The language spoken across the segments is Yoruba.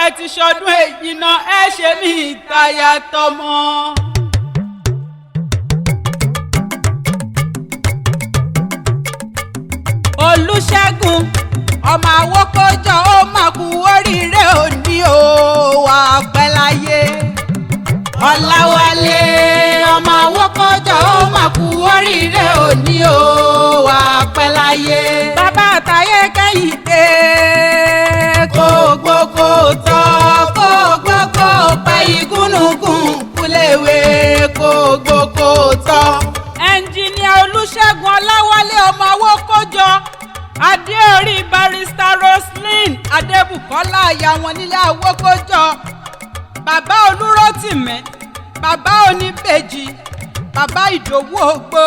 ẹ ti ṣọdún èyí náà ẹ ṣe mí ìtayà tọmọ. Olúṣẹ́gun ọmọ Awókójọ ó mà kú oríire òní o wà pẹ́ láyé. Ọláwálé ọmọ Awókójọ ó mà kú oríire òní o wà pẹ́ láyé. Bàbá àtàyè Kẹ́hìndé kò gbogbo tọ́ kò gbogbo pẹ́ igúnnugún kúléwé kò gbogbo tọ́. Ẹnjìníà Olúṣẹ́gun Ọláwálé ọmọ Awókójọ Adéorí Barrister Roslyn Adébùkọ́lá aya wọn nílé Awókójọ, bàbá Olúrótìmí, bàbá Oníbejì, bàbá Ìdòwú Ògbó,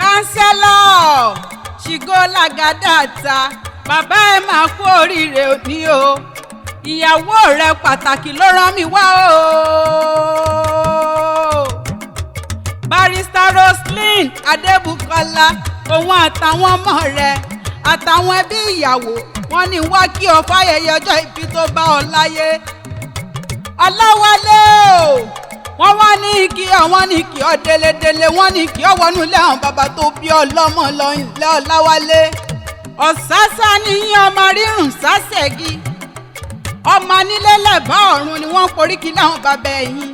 kánsẹ́lọ̀ Ṣìgó Làgádàta, bàbá ẹ máa kú oríire òní o, ìyàwó rẹ pàtàkì ló rán mi wá o. Barrister Roslyn Adébùkọ́lá òun àtàwọn ọmọ rẹ̀ àtàwọn ẹbí ìyàwó wọn ní wá kí ọ fáyẹyẹ ọjọ́ ìbí tó bá ọ láyé. Ọláwálé o wọ́n wá ní kí ọ wọ́n ní kí ọ délédélé wọ́n ní kí ọ wọnú ilé àwọn bàbá tó bí ọlọ́mọ lọ ilé Ọláwálé. Ọ̀sásá níyìn ọmọ rírùn sásẹ̀gì ọmọ nílé lẹ́bàá ọ̀run ni wọ́n porí kí láwọn bàbá ẹ̀yìn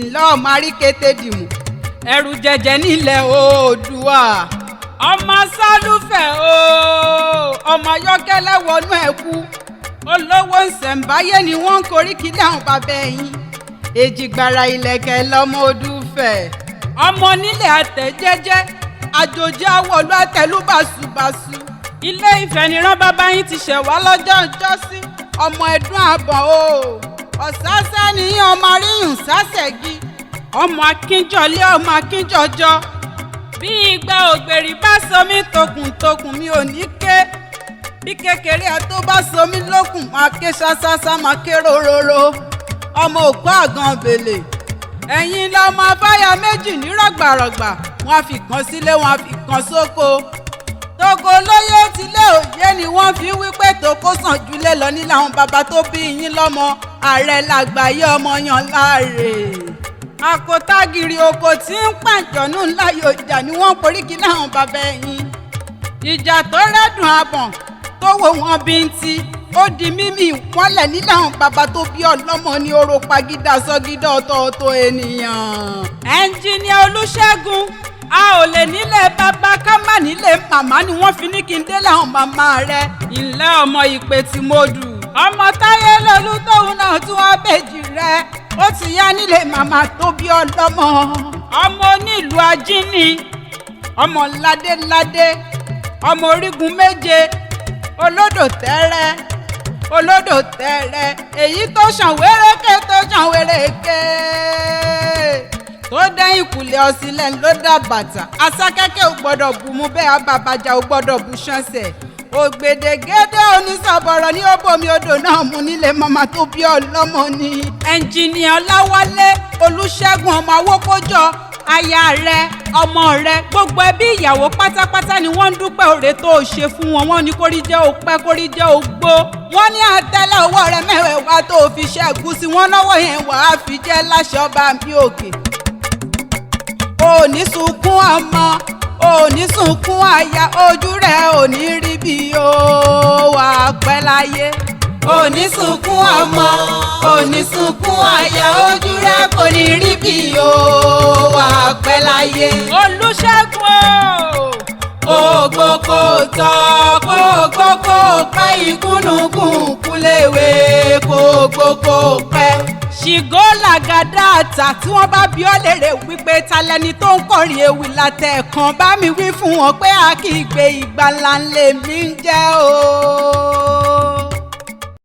ńlọ ọmọ àríkété dìmú ẹrù jẹjẹ nílẹ̀ Oòduà. Ọmọ sálúfẹ̀ o ọmọ yọ́kẹ́lẹ́ wọnú ẹ̀kú olówó ìṣẹ̀ǹbáyé ni wọ́n ń korí kí láwọn bàbá ẹ̀yìn èjìgbàrà ìlẹ̀kẹ̀ lọ́mọ Odúfẹ̀. Ọmọ nílẹ̀ àtẹ̀jẹ́jẹ́ àjòjì àwọ̀lú àtẹ̀lú bàṣubàṣu. Ilé Ifẹ̀ nìran bàbá yín ti ṣẹ̀ wá lọ́jọ́ ìjọ́sí ọmọ EdunAbon o. Ọ̀sásá nìyí ọmọ ríyùn sásẹ̀gì ọmọ Akínjọlé ọmọ Akínjọjọ. Bí ìgbà ògbèrì bá somi tokùntokùn mi ò ní ké, bí kékeré ẹ tó bá somi lókùn máa ké ṣáṣáṣá máa ké rororo. Ọmọ òkú àgàn bèlè ẹ̀yin lọ́mọ afáyà méjì ní rọ̀gbàrọ̀gbà wọ́n fi kan sílé wọ́n fi kan sóko. Toko lóyè tilé òye ni wọ́n fi wípé toko sàn jùlé lọ nílẹ̀ àwọn bàbá tó bí yín lọ́mọ ààrẹ làgbáyé ọmọ yan láàrè. Àkótágìrì oko tí ń pàjọ́nù ńlá yóò jà ní wọ́n poríkì láwọn bàbá ẹ̀yìn. Ìjà tó rẹ́dùn-abọ̀n tó wò wọ́n bí ń ti ó di mímì wọ́nlẹ̀ nílẹ̀ àwọn bàbá tó bí ọlọ́mọ ní oró pagídá sọ́gídá ọ̀tọ̀ọ̀tọ̀ ènìyàn. Ẹnjìníà Olúṣẹ́gun a ò lè nílé bàbá ká má nílé màmá ni wọ́n fi ní kí n délé àwọn màmá rẹ̀. Ìlẹ́ ọmọ Ipetumodu ọmọ Táyé Lolú tóun náà tún wá bèjì rẹ̀ ó ti yá nílé màmá tó bí ọlọ́mọ. Ọmọ onílùú Ajíní ọmọ ládéládé ọmọ orígun méje olódò tẹ́rẹ́ èyí tó ṣàn wéréké tó ṣàn wéréké tó dẹ́yìn kùlẹ̀ ọ̀sílẹ̀ ló dá bàtà asákẹ́kẹ́ ò gbọ́dọ̀ bù mú bẹ́ẹ̀ abàbàjà ò gbọ́dọ̀ bù ṣánṣẹ́ ògbèdègédé onísọ̀bọ̀rọ̀ ní òbòmí odò náà mú nílé màmá tó bí ọlọ́mọ ni. Ẹnjìníà Ọláwálé Olúṣẹ́gun ọmọ Awókójọ aya rẹ ọmọ rẹ gbogbo ẹbí ìyàwó pátápátá ni wọ́n ń dúpẹ́ oore tó o ṣe fún wọn. Wọ́n ní kórí jẹ́ òpẹ́ kórí jẹ́ ògbó. Wọ́n ní àtẹ́lẹ̀ owó rẹ mẹ́wẹ̀ẹ́wá tó o fi ṣẹ́gun sí wọn lọ́wọ́ yẹn wàá fi jẹ́ láṣẹ ọba mi òkè. Òní sunkún ọmọ òní sunkún aya ojú rẹ̀ òní rí bí o wà pẹ́ láyé. Òní sunkún ọmọ òní sunkún aya ojú rẹ̀ kò ní rí bí o wà pẹ́ láyé. Olúṣẹ́gun o ògbókò tọ́ kó gbókò pẹ́ ìgúnnugún kúléwé kó gbókò pẹ́. Ṣìgó Làgádàta tí wọ́n bá bi ọ́ lérè wípé ta lẹni tó ń kọrin ewì látẹ̀ẹ̀kan bá mi wí fún wọn pé a kì í gbé ìgbàlà ńlẹ̀ mi ń jẹ́ o.